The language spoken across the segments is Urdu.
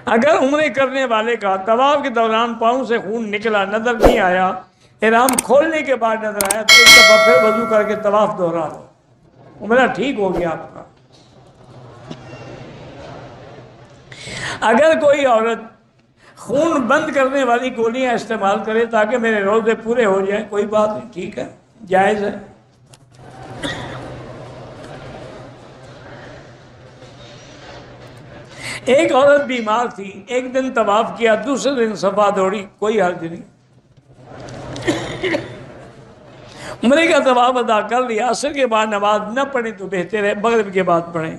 اگر عمرے کرنے والے کا طواف کے دوران پاؤں سے خون نکلا نظر نہیں آیا، احرام کھولنے کے بعد نظر آیا، تو ایک دفعہ پھر وضو کر کے طواف دوہرا دو، عمرہ ٹھیک ہو گیا آپ کا۔ اگر کوئی عورت خون بند کرنے والی گولیاں استعمال کرے تاکہ میرے روزے پورے ہو جائیں، کوئی بات نہیں، ٹھیک ہے، جائز ہے۔ ایک عورت بیمار تھی، ایک دن طواف کیا، دوسرے دن صفا دوڑی، کوئی حرج نہیں، عمرے کا طواف ادا کر لیا، عصر کے بعد نماز نہ پڑھیں تو بہتر ہے، مغرب کے بعد پڑھیں۔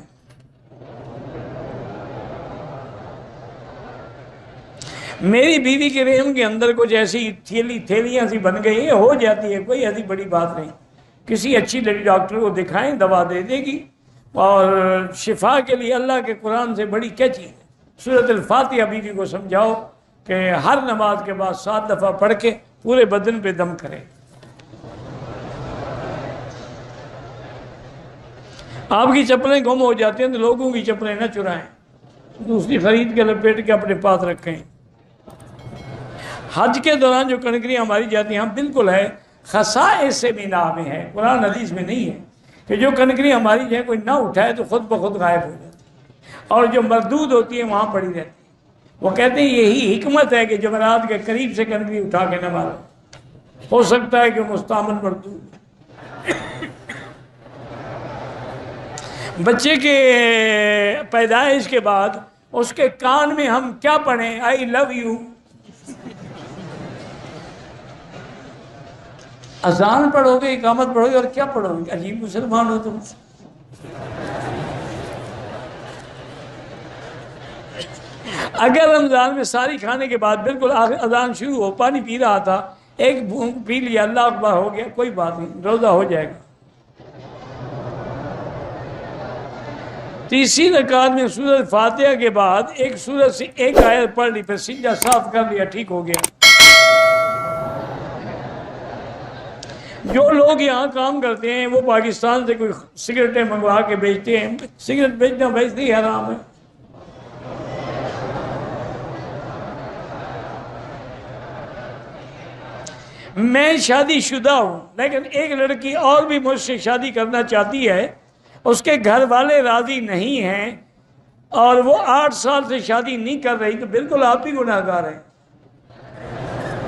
میری بیوی کے رحم کے اندر کچھ ایسی تھیلیاں سی بن گئی ہیں، ہو جاتی ہے، کوئی ایسی بڑی بات نہیں، کسی اچھی لڑی ڈاکٹر کو دکھائیں، دوا دے دے گی، اور شفا کے لیے اللہ کے قرآن سے بڑی کیا چیز ہے۔ سورۃ الفاتحہ بیوی کو سمجھاؤ کہ ہر نماز کے بعد 7 دفعہ پڑھ کے پورے بدن پہ دم کرے۔ آپ کی چپلیں گم ہو جاتی ہیں تو لوگوں کی چپلیں نہ چرائیں، دوسری خرید کے لپیٹ کے اپنے پاس رکھیں۔ حج کے دوران جو کنکریاں ماری جاتی ہیں، ہم بالکل ہے، خصائص سے بھی نام ہے، قرآن حدیث میں نہیں ہے کہ جو کنکریاں ماری جائیں کوئی نہ اٹھائے تو خود بخود غائب ہو جاتی ہے، اور جو مردود ہوتی ہیں وہاں پڑی رہتی ہے۔ وہ کہتے ہیں یہی حکمت ہے کہ جمعرات کے قریب سے کنکری اٹھا کے نہ مارو، ہو سکتا ہے کہ مستعمل مردود۔ بچے کے پیدائش کے بعد اس کے کان میں ہم کیا پڑھیں؟ آئی لو یو، اذان پڑھو گے، اقامت پڑھو گے، اور کیا پڑھو گے؟ عجیب مسلمان ہو تم۔ اگر رمضان میں ساری کھانے کے بعد بالکل آخر اذان شروع ہو، پانی پی رہا تھا، ایک بھونک پی لیا، اللہ اکبر ہو گیا، کوئی بات نہیں، روزہ ہو جائے گا۔ تیسری رکعت میں سورۃ فاتحہ کے بعد ایک سورت سے ایک آیت پڑھ لی، پھر سجدہ صاف کر لیا، ٹھیک ہو گیا۔ جو لوگ یہاں کام کرتے ہیں وہ پاکستان سے کوئی سگریٹیں منگوا کے بیچتے ہیں، سگریٹ بیچنا ویسے ہی حرام ہے۔ میں شادی شدہ ہوں، لیکن ایک لڑکی اور بھی مجھ سے شادی کرنا چاہتی ہے، اس کے گھر والے راضی نہیں ہیں، اور وہ 8 سال سے شادی نہیں کر رہی، تو بالکل آپ ہی گناہ گار ہیں۔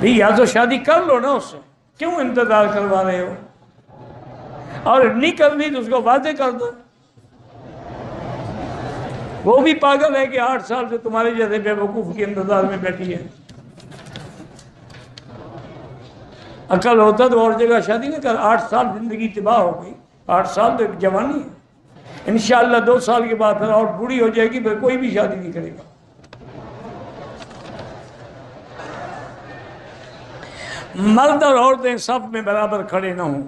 بھی یا تو شادی کر لو نا، اس سے کیوں انتظار کروا رہے ہو؟ اور نہیں کرنی تو اس کو واضح کر دو۔ وہ بھی پاگل ہے کہ 8 سال سے تمہارے جیسے بے وقوف کے انتظار میں بیٹھی ہے۔ عقل ہوتا تو اور جگہ شادی نہ کر، 8 سال زندگی تباہ ہو گئی، 8 سال تو ایک جوانی ہے، انشاءاللہ 2 سال کے بعد پھر اور بوڑھی ہو جائے گی، پھر کوئی بھی شادی نہیں کرے گا۔ مرد اور عورتیں صف میں برابر کھڑے نہ ہوں،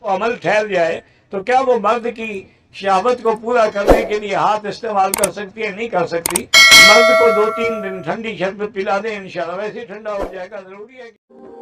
وہ عمل ٹھہر جائے تو کیا وہ مرد کی شہوت کو پورا کرنے کے لیے ہاتھ استعمال کر سکتی ہے؟ نہیں کر سکتی۔ مرد کو 2-3 دن ٹھنڈی شربت پلا دیں، انشاءاللہ ویسے ٹھنڈا ہو جائے گا، ضروری ہے کہ